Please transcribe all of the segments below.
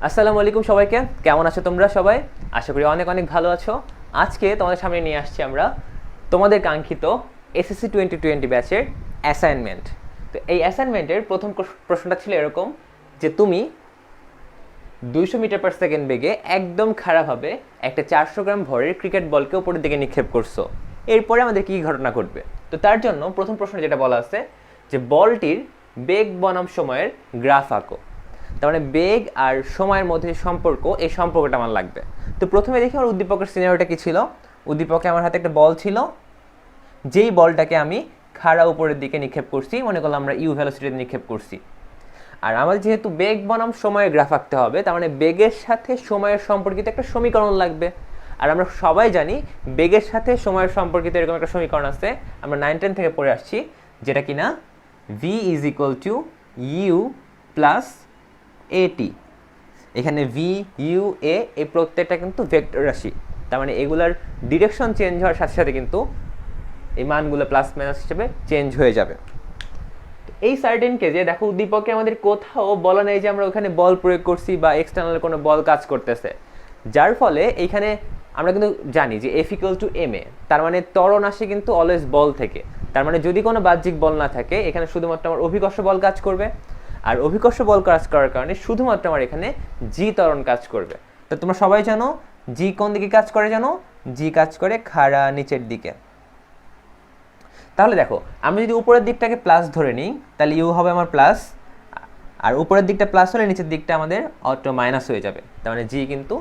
আসসালামু আলাইকুম সবাইকে, কেমন আছো তোমরা সবাই? আশা করি অনেক অনেক ভালো আছো। আজকে তোমাদের সামনে নিয়ে আসছি আমরা তোমাদের কাঙ্ক্ষিত এসএসসি 2020 ব্যাচের অ্যাসাইনমেন্ট। তো এই অ্যাসাইনমেন্টের প্রথম প্রশ্নটা ছিল এরকম যে তুমি 200 মিটার পার সেকেন্ড বেগে একদম খারাপভাবে একটা 400 গ্রাম ভরের ক্রিকেট বলকে উপরের দিকে নিক্ষেপ করছো, এরপরে আমাদের কী ঘটনা ঘটবে? তো তার জন্য প্রথম প্রশ্ন যেটা বলা আছে যে বলটির বেগ বনাম সময়ের গ্রাফ আঁকো। তার মানে বেগ আর সময়ের মধ্যে সম্পর্ক, এই সম্পর্কটা আমার লাগবে। তো প্রথমে দেখি আমার উদ্দীপকের সিনারিওটা কী ছিল। উদ্দীপকে আমার হাতে একটা বল ছিল, যেই বলটাকে আমি খাড়া উপরের দিকে নিক্ষেপ করছি, মনে করলাম আমরা ইউ ভেলোসিটিতে নিক্ষেপ করছি। আর আমাদের যেহেতু বেগ বনাম সময়ের গ্রাফ আঁকতে হবে, তার মানে বেগের সাথে সময়ের সম্পর্কিত একটা সমীকরণ লাগবে। আর আমরা সবাই জানি বেগের সাথে সময়ের সম্পর্কিত এরকম একটা সমীকরণ আছে, আমরা 9-10 থেকে পড়ে আসছি, যেটা কিনা V is equal to U plus A T. এখানে ভি ইউ এ এই প্রত্যেকটা কিন্তু ভেক্টর রাশি, তার মানে এগুলার ডিরেকশন চেঞ্জ হওয়ার সাথে সাথে কিন্তু এই মানগুলো প্লাস মাইনাস হিসেবে চেঞ্জ হয়ে যাবে। এই সার্টেন কেজে দেখো উদ্দীপকে আমাদের কোথাও বলা নেই যে আমরা ওখানে বল প্রয়োগ করছি বা এক্সটার্নাল কোনো বল কাজ করতেছে, যার ফলে এইখানে আমরা কিন্তু জানি যে F equal to M A, তার মানে ত্বরণ আসে কিন্তু অলওয়েজ বল থেকে। তার মানে যদি কোনো বাহ্যিক বল না থাকে, এখানে শুধুমাত্র আমার অভিকর্ষ বল কাজ করবে, আর অভিকর্ষ বল কাজ করার কারণে শুধুমাত্র আমার এখানে জি ত্বরণ কাজ করবে। তো তোমরা সবাই জানো জি কোন দিকে কাজ করে, জানো জি কাজ করে খাড়া নিচের দিকে। তাহলে দেখো আমি যদি উপরের দিকটাকে প্লাস ধরে নিই, তাহলে ইউ হবে আমার প্লাস, আর উপরের দিকটা প্লাস হলে নিচের দিকটা আমাদের অটো মাইনাস হয়ে যাবে, তার মানে জি কিন্তু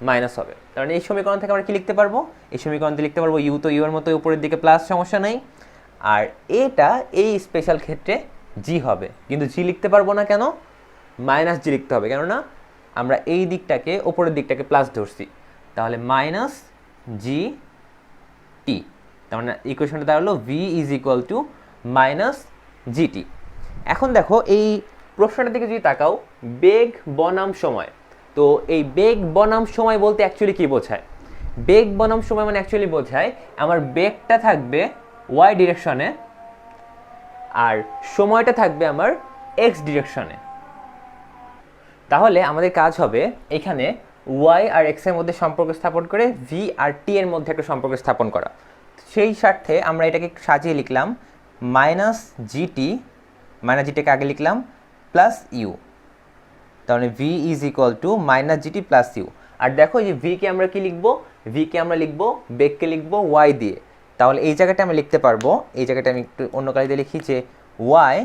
মাইনাস হবে। তার মানে এই সমীকরণ থেকে আমরা কি লিখতে পারবো? এই সমীকরণতে লিখতে পারবো ইউ তো ইউ এর মতো উপরের দিকে প্লাস, সমস্যা নেই। আর এটা এই স্পেশাল ক্ষেত্রে জি হবে, কিন্তু জি লিখতে পারবো না কেন? মাইনাস জি লিখতে হবে, কেননা আমরা এই দিকটাকে উপরের দিকটাকে প্লাস ধরছি। তাহলে মাইনাস জি টি, তার মানে ইকুয়েশনটা দাঁড়ালো V is equal to minus GT. এখন দেখো এই প্রশ্নটার দিকে যদি তাকাও, বেগ বনাম সময়, তো এই বেগ বনাম সময় বলতে অ্যাকচুয়ালি কী বোঝায়? বেগ বনাম সময় মানে অ্যাকচুয়ালি বোঝায় আমার বেগটা থাকবে ওয়াই ডিরেকশনে আর সময়টা থাকবে আমার এক্স ডিরেকশনে। তাহলে আমাদের কাজ হবে এখানে ওয়াই আর এক্স এর মধ্যে সম্পর্ক স্থাপন করে ভি আর টি এর মধ্যে একটা সম্পর্ক স্থাপন করা। সেই স্বার্থে আমরা এটাকে সাজিয়ে লিখলাম মাইনাস জিটি, মাইনাস জিটিকে আগে লিখলাম প্লাস ইউ, তাহলে V is equal to minus GT plus U. আর দেখো এই যে ভিকে আমরা কি লিখবো? ভিকে আমরা লিখবো, বেগকে লিখবো ওয়াই দিয়ে। তাহলে এই জায়গাটা আমি লিখতে পারবো, এই জায়গাটা আমি একটু অন্য কালি দিয়ে লিখি যে ওয়াই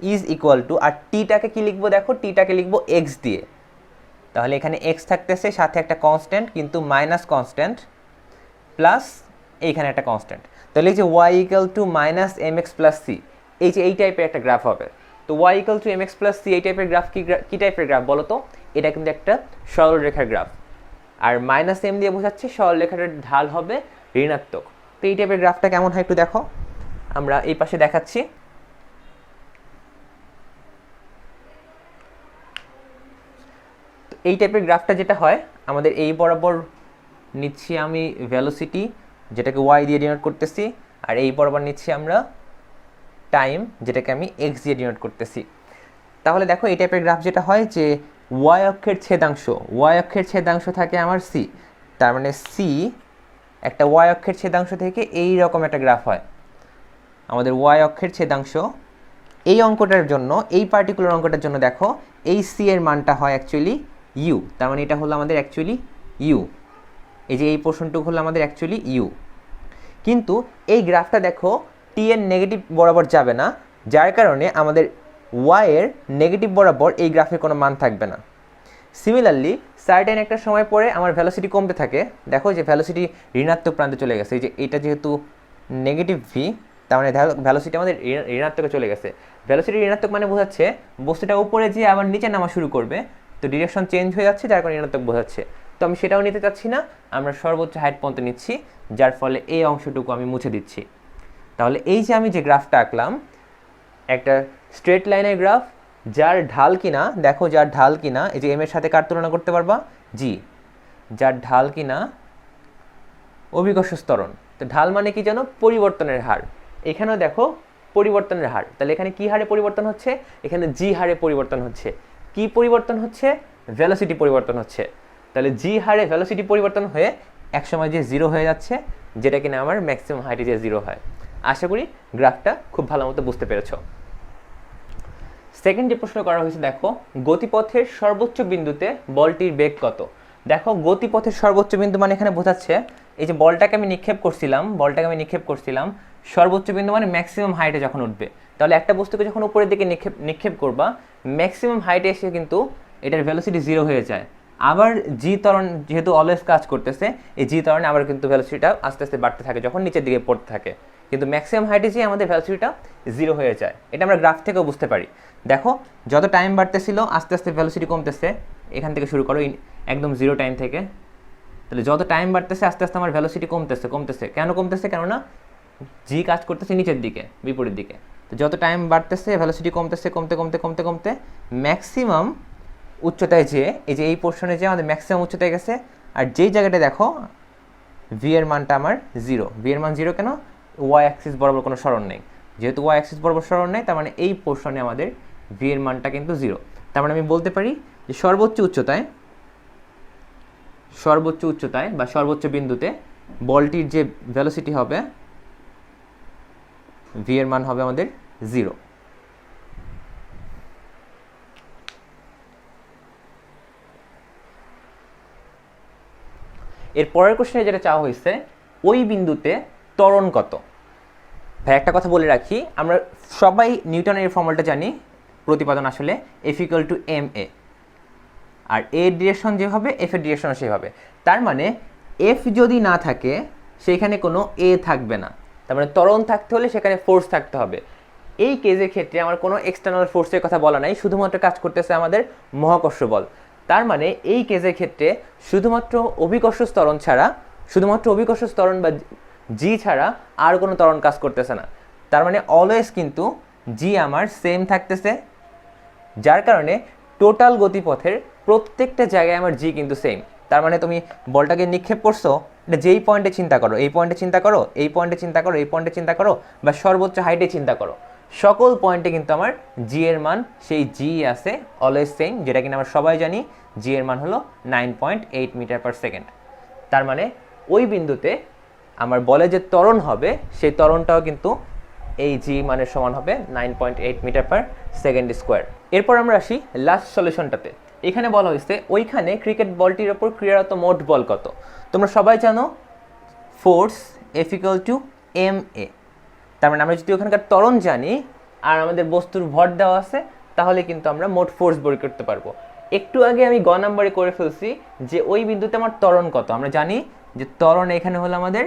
ইজ ইকুয়াল টু, আর টিটাকে কি লিখবো? দেখো টিটাকে লিখবো এক্স দিয়ে। তাহলে এখানে এক্স থাকতেছে, সাথে একটা কনস্ট্যান্ট কিন্তু মাইনাস কনস্ট্যান্ট, প্লাস এইখানে একটা কনস্ট্যান্ট। তাহলে এই যে Y equal to minus M X plus C, এই যে এই টাইপের একটা গ্রাফ হবে। তো Y equal to M X plus C এই টাইপের গ্রাফ কী টাইপের গ্রাফ বলো তো? এটা কিন্তু একটা সরলরেখার গ্রাফ, আর মাইনাস এম দিয়ে বোঝাচ্ছে সরলরেখাটার ঢাল হবে ঋণাত্মক। তো এই টাইপের গ্রাফটা কেমন হয় একটু দেখো, আমরা এই পাশে দেখাচ্ছি। এই টাইপের গ্রাফটা যেটা হয়, আমাদের এই বরাবর নিচ্ছি আমি ভেলোসিটি, যেটাকে ওয়াই দিয়ে ডিনোট করতেছি, আর এই বরাবর নিচ্ছি আমরা টাইম, যেটাকে আমি এক্স দিয়ে ডিনোট করতেছি। তাহলে দেখো এই টাইপের গ্রাফ যেটা হয় যে ওয়াই অক্ষের ছেদাংশ থাকে আমার সি, তার মানে সি একটা ওয়াই অক্ষের ছেদাংশ থেকে এই রকম একটা গ্রাফ হয়। আমাদের ওয়াই অক্ষের ছেদাংশ এই অঙ্কটার জন্য, এই পার্টিকুলার অঙ্কটার জন্য দেখো এই সি এর মানটা হয় অ্যাকচুয়ালি ইউ, তার মানে এটা হলো আমাদের অ্যাকচুয়ালি ইউ। এই যে এই পোর্শনটুকু হলো আমাদের অ্যাকচুয়ালি ইউ, কিন্তু এই গ্রাফটা দেখো টি এর নেগেটিভ বরাবর যাবে না, যার কারণে আমাদের ওয়াই এর নেগেটিভ বরাবর এই গ্রাফের কোনো মান থাকবে না। সিমিলারলি সার্টেন একটা সময় পরে আমার ভ্যালোসিটি কমতে থাকে, দেখো যে ভ্যালোসিটি ঋণাত্মক প্রান্তে চলে গেছে। এই যে এটা যেহেতু নেগেটিভ ভি, তার মানে ভ্যালোসিটি আমাদের ঋণাত্মকে চলে গেছে। ভ্যালোসিটি ঋণাত্মক মানে বোঝাচ্ছে বস্তুটা উপরে যেয়ে আবার নিচে নামা শুরু করবে, তো ডিরেকশন চেঞ্জ হয়ে যাচ্ছে, যার কারণে ঋণাত্মক বোঝাচ্ছে। তো আমি সেটাও নিতে চাচ্ছি না, আমরা সর্বোচ্চ হাইট পর্যন্ত নিচ্ছি, যার ফলে এই অংশটুকু আমি মুছে দিচ্ছি। তাহলে এই যে আমি যে গ্রাফটা আঁকলাম, একটা স্ট্রেট লাইনের গ্রাফ, যার ঢাল কিনা দেখো, যার ঢাল কিনা এই যে এম এর সাথে কার তুলনা করতে পারবা? জি। যার ঢাল কিনা অভিকর্ষ ত্বরণ। তো ঢাল মানে কি জানো? পরিবর্তনের হার। এখানেও দেখো পরিবর্তনের হার, তাহলে এখানে কি হারে পরিবর্তন হচ্ছে? এখানে জি হারে পরিবর্তন হচ্ছে। কি পরিবর্তন হচ্ছে? ভেলোসিটি পরিবর্তন হচ্ছে। তাহলে জি হারে ভেলোসিটি পরিবর্তন হয়ে একসময় যে জিরো হয়ে যাচ্ছে, যেটা কিনা আমার ম্যাক্সিমাম হাইটে যে জিরো হয়। আশা করি গ্রাফটা খুব ভালো মতো বুঝতে পেরেছো। সেকেন্ড যে প্রশ্ন করা হয়েছে, দেখো গতিপথের সর্বোচ্চ বিন্দুতে বলটির বেগ কত। দেখো গতিপথের সর্বোচ্চ বিন্দু মানে এখানে বোঝাচ্ছে এই যে বলটাকে আমি নিক্ষেপ করছিলাম, সর্বোচ্চ বিন্দু মানে ম্যাক্সিমাম হাইটে যখন উঠবে। তাহলে একটা বস্তুকে যখন উপরের দিকে নিক্ষেপ করবা, ম্যাক্সিমাম হাইটে এসে কিন্তু এটার ভেলোসিটি জিরো হয়ে যায়। আবার জি ত্বরণ যেহেতু অলওয়েজ কাজ করতেছে, এই জি ত্বরণে আবার কিন্তু ভেলোসিটিটা আস্তে আস্তে বাড়তে থাকে যখন নিচের দিকে পড়তে থাকে, কিন্তু ম্যাক্সিমাম হাইটে যে আমাদের ভেলোসিটিটা জিরো হয়ে যায়। এটা আমরা গ্রাফ থেকেও বুঝতে পারি। দেখো যত টাইম বাড়তেছিল আস্তে আস্তে ভেলোসিটি কমতেছে, এখান থেকে শুরু করো একদম জিরো টাইম থেকে। তাহলে যত টাইম বাড়তেছে আস্তে আস্তে আমার ভেলোসিটি কমতেছে। কেন কমতেছে? কেননা জি কাজ করতেছে নিচের দিকে, বিপরীত দিকে। তো যত টাইম বাড়তেছে ভেলোসিটি কমতে ম্যাক্সিমাম উচ্চতায় যেয়ে এই যে এই পোর্শনে যে আমাদের ম্যাক্সিমাম উচ্চতায় গেছে। আর যেই জায়গাটা দেখো ভি এর মানটা আমার জিরো। ভি এর মান জিরো কেন? ওয়াই অ্যাক্সিস বরাবর কোনো সরণ নেই। যেহেতু ওয়াই অ্যাক্সিস বরাবর সরণ নেই, তার মানে এই পোর্শনে আমাদের ভি এর মানটা কিন্তু জিরো। তার মানে আমি বলতে পারি যে সর্বোচ্চ উচ্চতায় বা সর্বোচ্চ বিন্দুতে বলটির যে ভেলোসিটি হবে, ভি এর মান হবে আমাদের জিরো। এর পরের কোশ্চেনে যেটা চাওয়া হয়েছে, ওই বিন্দুতে ত্বরণ কত। ভাই একটা কথা বলে রাখি, আমরা সবাই নিউটনের ফর্মুলাটা জানি, প্রতিপাদন আসলে F equal to M A, আর এ ডিরেকশন যেভাবে এফ এর ডিরেকশনও সেভাবে। তার মানে এফ যদি না থাকে সেখানে কোনো এ থাকবে না, তার মানে ত্বরণ থাকতে হলে সেখানে ফোর্স থাকতে হবে। এই কেজের ক্ষেত্রে আমার কোনো এক্সটার্নাল ফোর্সের কথা বলা নাই, শুধুমাত্র কাজ করতেছে আমাদের মহাকর্ষ বল। তার মানে এই কেজের ক্ষেত্রে শুধুমাত্র অভিকর্ষ ত্বরণ বা জি ছাড়া আর কোনো ত্বরণ কাজ করতেছে না। তার মানে অলওয়েজ কিন্তু জি আমার সেম থাকতেছে, যার কারণে টোটাল গতিপথের প্রত্যেকটা জায়গায় আমার জি কিন্তু সেম। তার মানে তুমি বলটাকে নিক্ষেপ করছো, এটা যেই পয়েন্টে চিন্তা করো, এই পয়েন্টে চিন্তা করো, এই পয়েন্টে চিন্তা করো, এই পয়েন্টে চিন্তা করো, বা সর্বোচ্চ হাইটে চিন্তা করো, সকল পয়েন্টে কিন্তু আমার জি এর মান সেই জি আছে অলওয়েজ সেম, যেটা কিনা আমরা সবাই জানি জি এর মান হলো 9.8 মিটার পার সেকেন্ড। তার মানে ওই বিন্দুতে আমার বলে যে ত্বরণ হবে, সেই ত্বরণটাও কিন্তু এই জি মানের সমান হবে 9.8 মিটার পার সেকেন্ড স্কোয়ার। এরপর আমরা আসি লাস্ট সলিউশনটাতে। এখানে বলা হয়েছে ওইখানে ক্রিকেট বলটির ওপর ক্রিয়ারত মোট বল কত। তোমরা সবাই জানো force F equal to M A. তার মানে আমরা যদি ওখানকার ত্বরণ জানি আর আমাদের বস্তুর ভর দেওয়া আছে, তাহলে কিন্তু আমরা মোট ফোর্স বের করতে পারবো। একটু আগে আমি গ নাম্বারে করে ফেলছি যে ওই বিন্দুতে আমার ত্বরণ কত। আমরা জানি যে ত্বরণ এখানে হলো আমাদের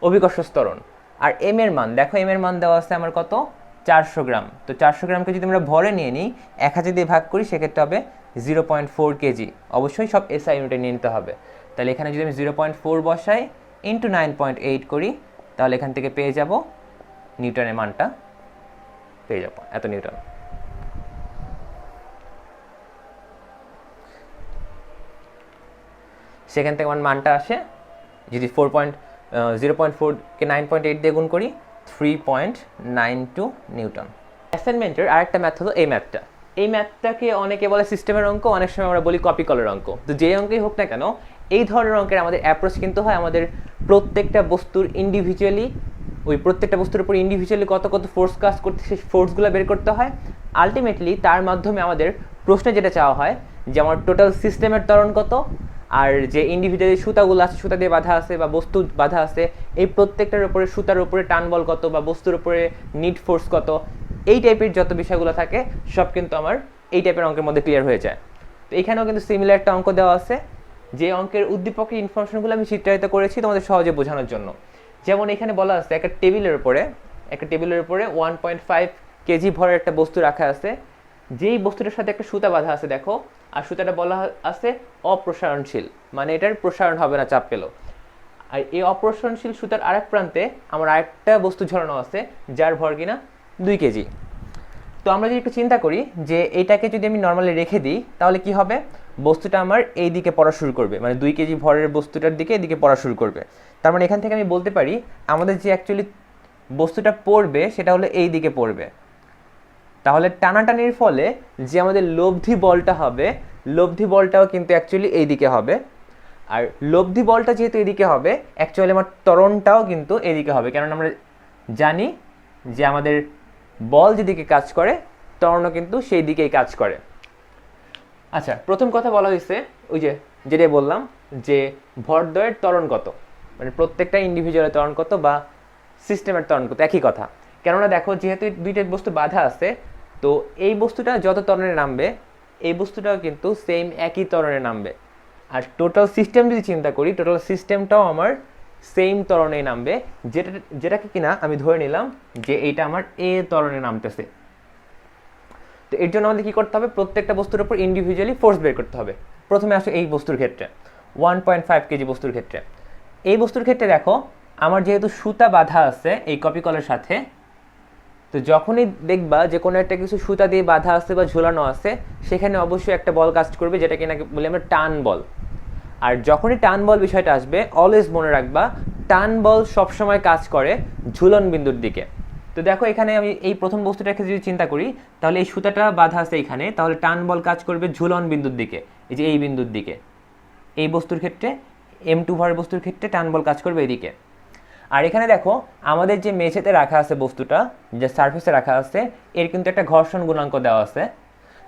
অভিকর্ষ ত্বরণ। আর এম এর মান দেখো, এম এর মান দেওয়া আছে আমার কত, 400 গ্রাম। তো 400 গ্রামকে যদি আমরা ভরে নিয়ে নিই, 1000 দিয়ে ভাগ করি, সেক্ষেত্রে হবে 0.4 কেজি। অবশ্যই সব এসআই ইউনিটে নিয়ে নিতে হবে। তাহলে এখানে যদি আমি 0.4 বসাই ইন্টু 9.8 করি, তাহলে এখান থেকে পেয়ে যাব নিউটনের মানটা, পেয়ে যাব এত নিউটন। সেখান থেকে আমার মানটা আসে, যদি 0.4কে 9.8 দিয়ে গুণ করি, 3.92 নিউটন। অ্যাসাইনমেন্টের আরেকটা ম্যাথ হলো এই ম্যাথটা। এই ম্যাথটাকে অনেকে বলে সিস্টেমের অঙ্ক, অনেক সময় আমরা বলি কপি কলের অঙ্ক। তো যে অঙ্কেই হোক না কেন, এই ধরনের অঙ্কের আমাদের অ্যাপ্রোচ কিন্তু হয় আমাদের প্রত্যেকটা বস্তুর ইন্ডিভিজুয়ালি, ওই প্রত্যেকটা বস্তুর উপর ইন্ডিভিজুয়ালি কত কত ফোর্স কাজ করতে, সেই ফোর্সগুলো বের করতে হয়। আলটিমেটলি তার মাধ্যমে আমাদের প্রশ্নে যেটা চাওয়া হয় যে আমার টোটাল সিস্টেমের ত্বরণ কত, আর যে ইন্ডিভিজুয়ালি সুতাগুলো আছে, সুতা দিয়ে বাঁধা আছে বা বস্তু বাঁধা আছে, এই প্রত্যেকটার উপরে সুতার উপরে টান বল কত বা বস্তুর উপরে নিট ফোর্স কত, এই টাইপের যত বিষয়গুলো থাকে সব কিন্তু আমার এই টাইপের অঙ্কের মধ্যে ক্লিয়ার হয়ে যায়। তো এখানেও কিন্তু সিমিলার একটা অঙ্ক দেওয়া আছে, যে অঙ্কের উদ্দীপকের ইনফরমেশনগুলো আমি চিত্রায়িত করেছি তোমাদের সহজে বোঝানোর জন্য। যেমন এখানে বলা আছে একটা টেবিলের উপরে 1.5 কেজি ভরের একটা বস্তু রাখা আছে, যেই বস্তুটার সাথে একটা সুতা বাঁধা আছে দেখো, আর সুতাটা বলা আছে অপ্রসারণশীল, মানে এটার প্রসারণ হবে না চাপ পেল। আর এই অপ্রসারণশীল সুতার আরেক প্রান্তে আমার আরেকটা বস্তু ঝরানো আছে যার ভর কিনা 2 কেজি। তো আমরা যদি একটু চিন্তা করি যে এইটাকে যদি আমি নর্মালি রেখে দিই, তাহলে কি হবে, বস্তুটা আমার এই দিকে পড়া শুরু করবে, মানে 2 কেজি ভরের বস্তুটার দিকে এদিকে পড়া শুরু করবে। তার মানে এখান থেকে আমি বলতে পারি আমাদের যে অ্যাকচুয়ালি বস্তুটা পড়বে সেটা হলো এই দিকে পড়বে। তাহলে টানাটানির ফলে যে আমাদের লব্ধি বলটা হবে লব্ধি বলটাও কিন্তু অ্যাকচুয়ালি এইদিকে হবে। আর লব্ধি বলটা যেহেতু এদিকে হবে, অ্যাকচুয়ালি আমার ত্বরণটাও কিন্তু এদিকে হবে, কারণ আমরা জানি যে আমাদের বল যেদিকে কাজ করে ত্বরণও কিন্তু সেই দিকেই কাজ করে। আচ্ছা, প্রথম কথা বলা হয়েছে ওই যে যেটাই বললাম যে ভরদ্বয়ের ত্বরণ কত, মানে প্রত্যেকটা ইন্ডিভিজুয়ালের ত্বরণ কত বা সিস্টেমের ত্বরণ কত, একই কথা। কেননা দেখো, যেহেতু দুইটা বস্তু বাধা আছে, তো এই বস্তুটা যত ত্বরণে নামবে এই বস্তুটাও কিন্তু সেম একই ত্বরণে নামবে। আর টোটাল সিস্টেম যদি চিন্তা করি, টোটাল সিস্টেমটাও আমার সেম ত্বরণেই নামবে, যেটাকে কিনা আমি ধরে নিলাম যে এইটা আমার এ ত্বরণে নামতেছে। তো এর জন্য আমাদের কী করতে হবে, প্রত্যেকটা বস্তুর উপর ইন্ডিভিজুয়ালি ফোর্স বের করতে হবে। প্রথমে আসো এই বস্তুর ক্ষেত্রে 1.5 কেজি বস্তুর ক্ষেত্রে। এই বস্তুর ক্ষেত্রে দেখো, আমার যেহেতু সুতা বাঁধা আছে এই কপি কলের সাথে, তো যখনই দেখবা যে কোনো একটা কিছু সুতা দিয়ে বাঁধা আছে বা ঝোলানো আছে, সেখানে অবশ্যই একটা বল কাজ করবে, যেটা কিনা বলি আমরা টান বল। আর যখনই টান বল বিষয়টা আসবে, অলওয়েজ মনে রাখবা টান বল সবসময় কাজ করে ঝুলন বিন্দুর দিকে। তো দেখো, এখানে আমি এই প্রথম বস্তুটাকে যদি চিন্তা করি, তাহলে এই সুতাটা বাঁধা আছে এখানে, তাহলে টান বল কাজ করবে ঝুলন বিন্দুর দিকে, এই যে এই বিন্দুর দিকে। এই বস্তুর ক্ষেত্রে M2 ভরের বস্তুর ক্ষেত্রে টান বল কাজ করবে এইদিকে। আর এখানে দেখো, আমাদের যে মেঝেতে রাখা আছে বস্তুটা, যে সারফেসে রাখা আছে, এর কিন্তু একটা ঘর্ষণ গুণাঙ্ক দেওয়া আছে,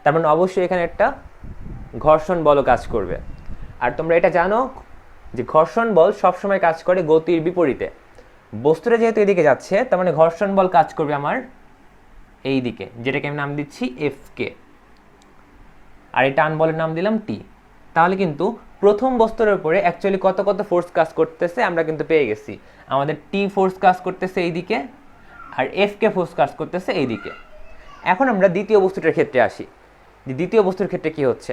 তার মানে অবশ্যই এখানে একটা ঘর্ষণ বলও কাজ করবে। আর তোমরা এটা জানো যে ঘর্ষণ বল সবসময় কাজ করে গতির বিপরীতে। বস্তুটা যেহেতু এদিকে যাচ্ছে, তার মানে ঘর্ষণ বল কাজ করবে আমার এই দিকে, যেটাকে আমি নাম দিচ্ছি Fk, আর এই টান বলের নাম দিলাম T। তাহলে কিন্তু প্রথম বস্তুর উপরে অ্যাকচুয়ালি কত কত ফোর্স কাজ করতেছে আমরা কিন্তু পেয়ে গেছি। আমাদের T ফোর্স কাজ করতেছে এইদিকে, আর Fk ফোর্স কাজ করতেছে এইদিকে। এখন আমরা দ্বিতীয় বস্তুটার ক্ষেত্রে আসি। দ্বিতীয় বস্তুর ক্ষেত্রে কি হচ্ছে,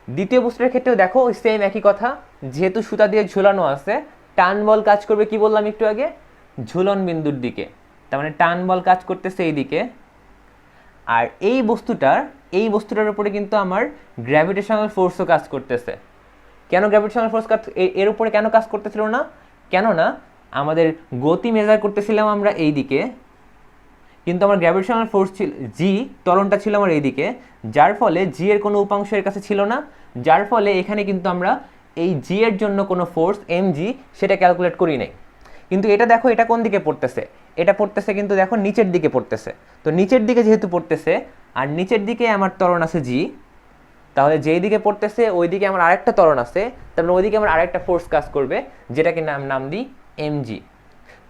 দ্বিতীয় বস্তুটার ক্ষেত্রেও দেখো ওই সেম একই কথা। যেহেতু সুতা দিয়ে ঝুলানো আছে, টান বল কাজ করবে কি বললাম একটু আগে, ঝুলন বিন্দুর দিকে, তার মানে টান বল কাজ করতেছে এইদিকে। আর এই বস্তুটার উপরে কিন্তু আমার গ্র্যাভিটেশনাল ফোর্সও কাজ করতেছে। কেন গ্র্যাভিটেশনাল ফোর্স কাজ এর উপরে কেন কাজ করতেছিল না, কেননা আমাদের গতি মেজার করতেছিলাম আমরা এই দিকে, কিন্তু আমার গ্র্যাভিটেশনাল ফোর্স ছিল জি, ত্বরণটা ছিল আমার এইদিকে, যার ফলে জি এর কোনো উপাংশ এর কাছে ছিল না, যার ফলে এখানে কিন্তু আমরা এই জি এর জন্য কোনো ফোর্স mg সেটা ক্যালকুলেট করি নাই। কিন্তু এটা দেখো, এটা কোন দিকে পড়তেছে, এটা পড়তেছে কিন্তু দেখো নিচের দিকে পড়তেছে। তো নিচের দিকে যেহেতু পড়তেছে, আর নিচের দিকে আমার ত্বরণ আছে জি, তাহলে যেই দিকে পড়তেছে ওই দিকে আমার আরেকটা ত্বরণ আছে, তার মানে ওইদিকে আমার আরেকটা ফোর্স কাজ করবে, যেটাকে নাম দিই mg।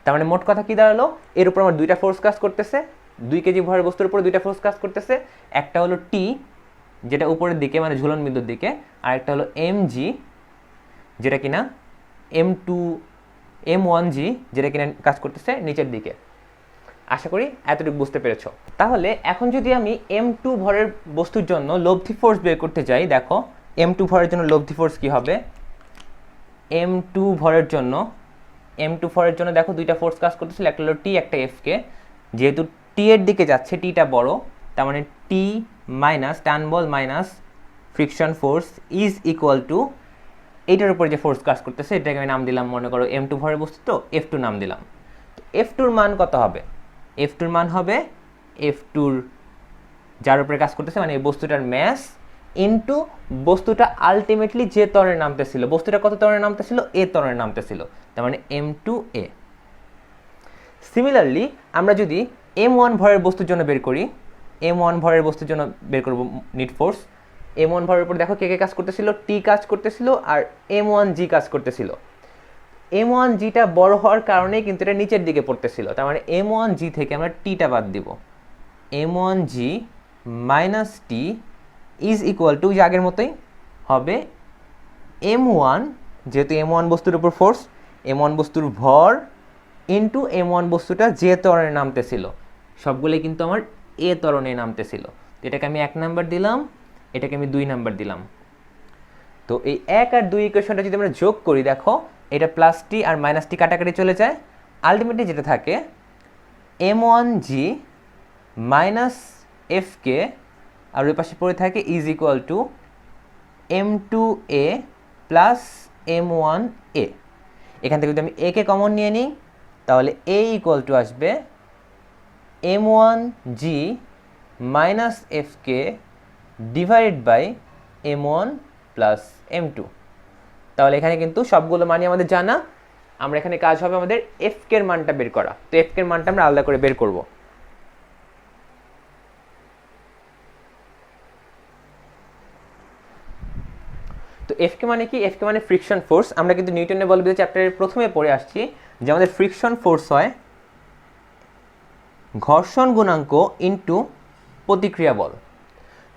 তার মানে মোট কথা কি দাঁড়ালো, এর উপর আমার দুইটা ফোর্স কাজ করতেছে, 2 কেজি ভরের বস্তুর উপর দুইটা ফোর্স কাজ করতেছে। একটা হলো টি, যেটা উপরের দিকে মানে ঝুলন বিন্দুর দিকে, আর একটা হলো mg, যেটা কিনা M1g, যেটা কিনা কাজ করতেছে নিচের দিকে। আশা করি এতটুকু বুঝতে পেরেছো। তাহলে এখন যদি আমি M2 ভরের বস্তুর জন্য লব্ধি ফোর্স বের করতে যাই, দেখো M2 ভরের জন্য লব্ধি ফোর্স কি হবে। M2 ভরের জন্য দেখো দুইটা ফোর্স কাজ করতেছিল, একটা হলো টি, একটা Fk। যেহেতু টি এর দিকে যাচ্ছে, টিটা বড়, তার মানে টি মাইনাস টান বল minus friction force is equal to এইটার উপরে যে ফোর্স কাজ করতেছে এটাকে আমি নাম দিলাম, মনে করো M2 ভরের বস্তু তো F2 নাম দিলাম। তো F2 মান কত হবে, F2 মান হবে F2 যার উপরে কাজ করতেছে মানে এই বস্তুটার ম্যাস ইনটু বস্তুটা আলটিমেটলি যে ত্বরণে নামতেছিল, বস্তুটা কত ত্বরণে নামতেছিল, এ ত্বরণে নামতেছিল, তার মানে M2a। সিমিলারলি আমরা যদি M1 ভরের বস্তুর জন্য বের করি, M1 ভরের বস্তুর জন্য বের করব নিট ফোর্স। M1 ভরের উপর দেখো কে কে কাজ করতেছিল, টি কাজ করতেছিল আর M1g কাজ করতেছিল। M1gটা বড় হওয়ার কারণে কিন্তু এটা নিচের দিকে পড়তেছিল, তার মানে M1g থেকে আমরা টিটা বাদ দিব, M1g minus T is equal two আগের মতোই হবে M1, যেহেতু M1 বস্তুর উপর ফোর্স, M1 বস্তুর ভর ইন্টু M1 বস্তুটা যে ত্বরণে নামতেছিল, সবগুলোই কিন্তু আমার এ ত্বরণে নামতেছিল। এটাকে আমি 1 নাম্বার দিলাম, এটাকে আমি 2 নাম্বার দিলাম। তো এই 1 আর 2 ইকুয়েশনটা যদি আমরা যোগ করি, দেখো এটা প্লাস টি আর মাইনাস টি কাটাকাটি চলে যায়, আলটিমেটলি যেটা থাকে M1g মাইনাস Fk, আর ওই পাশে পড়ে থাকে is equal two M2a plus M1a। এখান থেকে যদি আমি a কে কমন নিয়ে নিই, তাহলে a ইকুয়াল টু আসবে M1g minus Fk divided by m1 plus m2। তাহলে এখানে কিন্তু সবগুলো মানই আমাদের জানা। আমরা এখানে কাজ হবে আমাদের এফ কে এর মানটা বের করা। তো এফ কে এর মানটা আমরা আলাদা করে বের করব। তো এফ কে মানে কি? এফ কে মানে ফ্রিকশন ফোর্স। আমরা কিন্তু নিউটনের বলবিদ্যা চ্যাপ্টারের প্রথমে পড়ে আসছি যে আমাদের ফ্রিকশন ফোর্স হয় ঘর্ষণ গুণাঙ্ক ইনটু প্রতিক্রিয়া বল।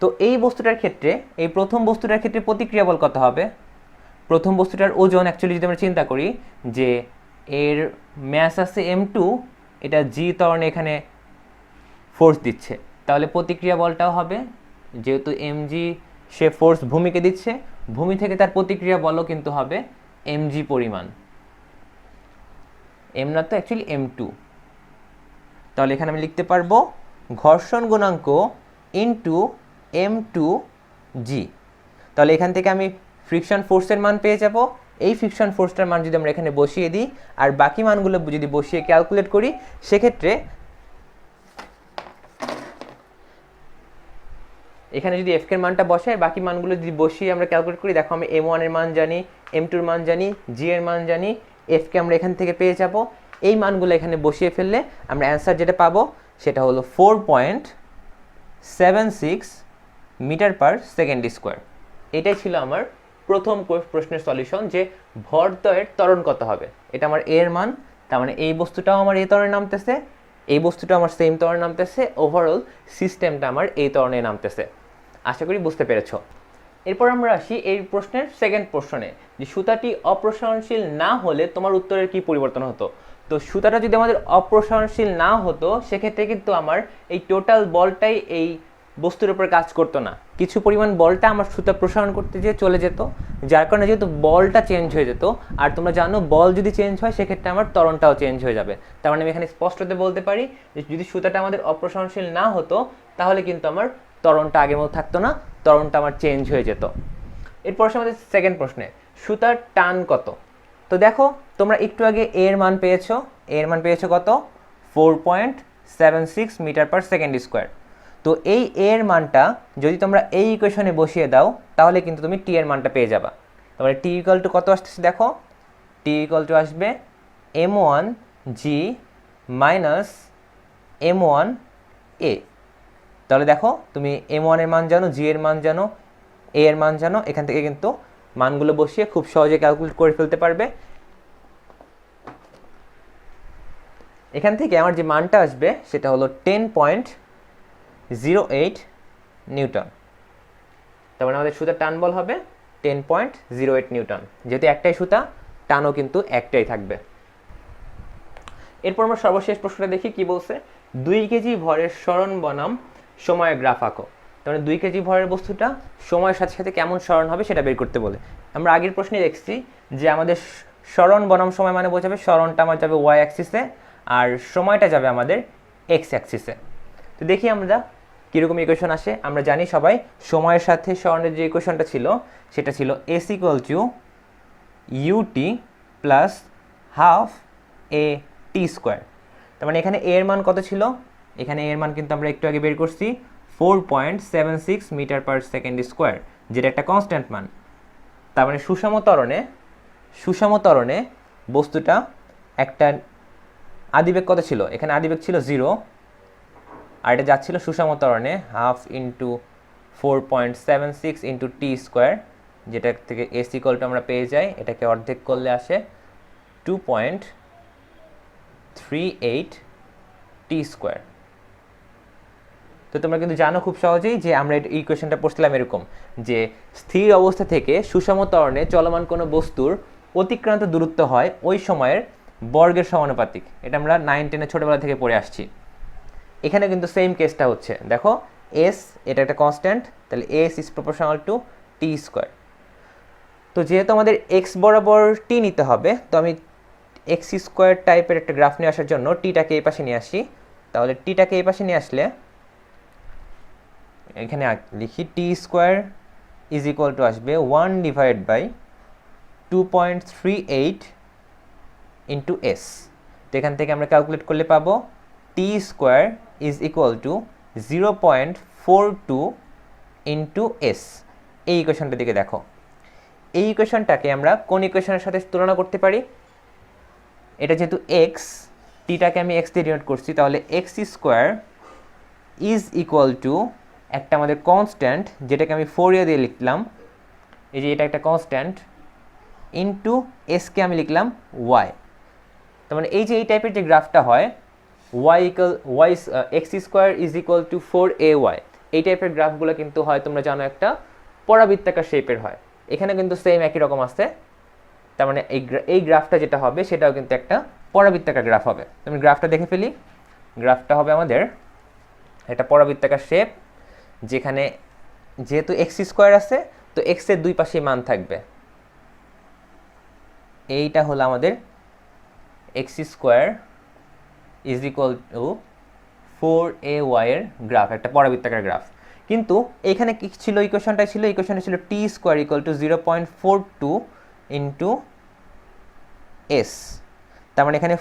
তো এই বস্তুটার ক্ষেত্রে, এই প্রথম বস্তুটার ক্ষেত্রে প্রতিক্রিয়া বল কত হবে? প্রথম বস্তুটার ওজন অ্যাকচুয়ালি যদি আমরা চিন্তা করি যে এর ম্যাস আছে m2, এটা g ত্বরণে এখানে ফোর্স দিচ্ছে, তাহলে প্রতিক্রিয়া বলটাও হবে, যেহেতু mg সে ফোর্স ভূমিকে দিচ্ছে, ভূমি থেকে তার প্রতিক্রিয়া বলও কিন্তু হবে mg পরিমাণ। m না তো অ্যাকচুয়ালি m2। তাহলে এখানে আমি লিখতে পারবো ঘর্ষণ গুণাঙ্ক ইনটু m2g। তাহলে এখান থেকে আমি ফ্রিকশন ফোর্সের মান পেয়ে যাব। এই ফ্রিকশন ফোর্সটার মান যদি আমরা এখানে বসিয়ে দিই আর বাকি মানগুলো যদি বসিয়ে ক্যালকুলেট করি, সেক্ষেত্রে এখানে যদি এফ এর মানটা বসাই, বাকি মানগুলো যদি বসিয়ে আমরা ক্যালকুলেট করি, দেখো আমি m1 এর মান জানি, m2 এর মান জানি, g এর মান জানি, f কে আমরা এখান থেকে পেয়ে যাব। এই মানগুলো এখানে বসিয়ে ফেললে আমরা অ্যান্সার যেটা পাবো সেটা হলো 4.76 মিটার পার সেকেন্ড স্কোয়ার। এটাই ছিল আমার প্রথম প্রশ্নের সলিউশন, যে ভরদ্বয়ের ত্বরণ কত হবে। এটা আমার এ এর মান, তার মানে এই বস্তুটাও আমার এই ত্বরণে নামতেছে, এই বস্তুটা আমার সেম ত্বরণে নামতেছে, ওভারঅল সিস্টেমটা আমার এই ত্বরণে নামতেছে। আশা করি বুঝতে পেরেছো। এরপর আমরা আসি এই প্রশ্নের সেকেন্ড প্রশ্নে, যে সুতাটি অপ্রসারণশীল না হলে তোমার উত্তরের কি পরিবর্তন হতো। তো সুতাটা যদি আমাদের অপ্রসারণশীল না হতো, সেক্ষেত্রে কিন্তু আমার এই টোটাল বলটাই এই বস্তুর উপর কাজ করতো না। কিছু পরিমাণ বলটা আমার সুতা প্রসারণ করতে যেয়ে চলে যেত, যার কারণে যেহেতু বলটা চেঞ্জ হয়ে যেত, আর তোমরা জানো বল যদি চেঞ্জ হয় সেক্ষেত্রে আমার ত্বরণটাও চেঞ্জ হয়ে যাবে। তার মানে আমি এখানে স্পষ্টতে বলতে পারি যে যদি সুতাটা আমাদের অপ্রসারণশীল না হতো, তাহলে কিন্তু আমার ত্বরণটা আগের মতো থাকতো না, ত্বরণটা আমার চেঞ্জ হয়ে যেত। এরপর আসে আমাদের সেকেন্ড প্রশ্নে, সুতার টান কত। তো দেখো তোমরা একটু আগে এর মান পেয়েছো, এর মান পেয়েছো কত? 4.76 মিটার পার সেকেন্ড স্কোয়ার। তো এই এর মানটা যদি তোমরা এই ইকুয়েশনে বসিয়ে দাও, তাহলে কিন্তু তুমি টি এর মানটা পেয়ে যাবা। তাহলে টি ইকুয়াল টু কত আসতেছে দেখো, টি ইকুয়াল টু আসবে m1g মাইনাস m1a। তাহলে দেখো তুমি m1 এর মান জানো, g এর মান জানো, a এর মান জানো, এখান থেকে কিন্তু মানগুলো বসিয়ে খুব সহজে ক্যালকুলেট করে ফেলতে পারবে। এখান থেকে আমার যে মানটা আসবে সেটা হলো 10.08 নিউটন। তার মানে আমাদের সুতার টান বল হবে 10.08 নিউটন। যেহেতু একটাই সুতা, টানও কিন্তু একটাই থাকবে। এরপর আমরা সর্বশেষ প্রশ্নটা দেখি কি বলছে। 2 কেজি ভরের সরণ বনাম সময়ের গ্রাফ আঁকো। তার মানে 2 কেজি ভরের বস্তুটা সময়ের সাথে সাথে কেমন সরণ হবে সেটা বের করতে বলে। আমরা আগের প্রশ্নে দেখছি যে আমাদের সরণ বনাম সময় মানে বোঝাবে সরণটা আমার যাবে ওয়াই অ্যাক্সিসে আর সময়টা যাবে আমাদের এক্স অ্যাক্সিসে। তো দেখি আমরা কীরকম ইকুয়েশন আসে। আমরা জানি সবাই সময়ের সাথে সরণের যে ইকুয়েশনটা ছিল সেটা ছিল S equal to U T plus half A T square. তার মানে এখানে এর মান কত ছিল? এখানে এর মান কিন্তু আমরা একটু আগে বের করছি 4.76 মিটার পার সেকেন্ড স্কোয়ার, যেটা একটা কনস্ট্যান্ট মান। তার মানে সুষম ত্বরণে বস্তুটা একটা আদিবেগ কত ছিল? এখানে আদিবেগ ছিল 0, আর এটা যাচ্ছিল সুষম ত্বরণে half into 4.76 into T square, যেটা থেকে এস ইকুয়াল টু আমরা পেয়ে যাই, এটাকে অর্ধেক করলে আসে 2.38 টি স্কোয়ার। তো তোমরা কিন্তু জানো খুব সহজেই যে আমরা এই ইকুয়েশনটা পড়ছিলাম এরকম, যে স্থির অবস্থা থেকে সুষম ত্বরণে চলমান কোনো বস্তুর অতিক্রান্ত দূরত্ব হয় ওই সময়ের বর্গের সমানুপাতিক। এটা আমরা 9-10 ছোটবেলা থেকে পড়ে আসছি। এখানে কিন্তু সেম কেসটা হচ্ছে, দেখো এস এটা একটা কনস্ট্যান্ট, তাহলে S is proportional to T square. তো যেহেতু আমাদের এক্স বরাবর টি নিতে হবে, তো আমি এক্স স্কোয়ার টাইপের একটা গ্রাফ নিয়ে আসার জন্য টিটাকে এই পাশে নিয়ে আসি। তাহলে টিটাকে এই পাশে নিয়ে আসলে এখানে লিখি টি স্কোয়ার ইজ ইকুয়াল টু আসবে 1 ডিভাইড বাই 2.38 ইন্টু এস। তো এখান থেকে আমরা ক্যালকুলেট করলে পাবো T square is equal to 0.42 into S. এই ইকুয়েশনটার দিকে দেখো। এই ইকুয়েশনটাকে আমরা কোন ইকুয়েশনের সাথে তুলনা করতে পারি? এটা যেহেতু এক্স, টিটাকে আমি এক্স দিয়ে ডিনোট করছি, তাহলে x square is equal two একটা আমাদের কনস্ট্যান্ট, যেটাকে আমি 4a দিয়ে লিখলাম, এই যে এটা একটা কনস্ট্যান্ট, ইন্টু এসকে আমি লিখলাম ওয়াই। তার মানে এই যে এই টাইপের যে গ্রাফটা হয়, x square is equal two 4ay, এই টাইপের গ্রাফগুলো কিন্তু হয় তোমরা জানো একটা পরাবৃত্তাকার শেপের হয়। এখানে কিন্তু সেম একই রকম আছে। তার মানে এই গ্রাফটা যেটা হবে সেটাও কিন্তু একটা পরাবৃত্তাকার গ্রাফ হবে। তুমি গ্রাফটা দেখে ফেলি। গ্রাফটা হবে আমাদের একটা পরাবৃত্তাকার শেপ, যেখানে যেহেতু এক্স স্কোয়ার আছে তো এক্সের দুই পাশে মান থাকবে। এইটা হলো আমাদের x square is equal two 4ay এর গ্রাফ, একটা পরাবৃত্তাকার গ্রাফ। কিন্তু এখানে কি ছিল? ইকুয়েশনটা ছিল T square equal to 0.42 into S. তার মানে এখানে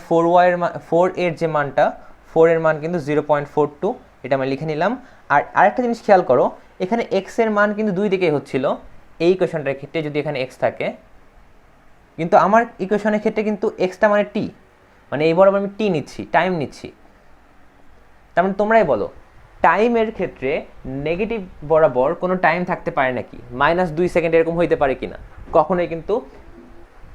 4 এর যে মানটা, 4 এর মান কিন্তু 0.42, এটা আমরা লিখে নিলাম। আর আরেকটা জিনিস খেয়াল করো, এখানে এক্স এর মান কিন্তু দুই দিকেই হচ্ছিল। এই ইকুয়েশনটার ক্ষেত্রে যদি এখানে এক্স থাকে, কিন্তু আমার ইকুয়েশনের ক্ষেত্রে কিন্তু এক্সটা মানে টি, মানে এই বরাবর আমি টি নিচ্ছি, টাইম নিচ্ছি। তার মানে তোমরাই বলো, টাইমের ক্ষেত্রে নেগেটিভ বরাবর কোনো টাইম থাকতে পারে নাকি? -2 সেকেন্ড এরকম হইতে পারে কিনা? কখনোই কিন্তু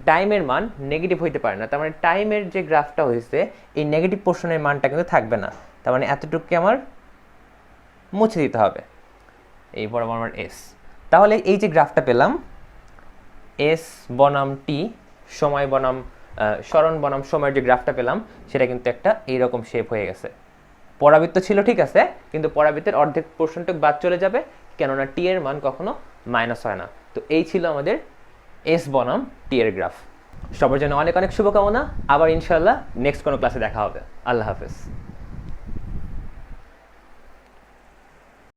টাইমের মান নেগেটিভ হইতে পারে না। তার মানে টাইমের যে গ্রাফটা হয়েছে, এই নেগেটিভ পোর্শনের মানটা কিন্তু থাকবে না। তার মানে এতটুকুকে আমার মুছে দিতে হবে, এই বরাবর আমার এস। তাহলে এই যে গ্রাফটা পেলাম, এস বনাম টি, সময় বনাম স্মরণ বনাম সময়ের যে গ্রাফটা পেলাম, সেটা কিন্তু একটা এইরকম শেপ হয়ে গেছে। পরাবৃত্ত ছিল ঠিক আছে, কিন্তু পরাবৃত্তের অর্ধেক পোর্শনটুকু বাদ চলে যাবে, কেননা টি এর মান কখনো মাইনাস হয় না। তো এই ছিল আমাদের এস বনাম টি এর গ্রাফ। সবার জন্য অনেক অনেক শুভকামনা। আবার ইনশাআল্লাহ নেক্সট কোনো ক্লাসে দেখা হবে। আল্লাহ হাফেজ।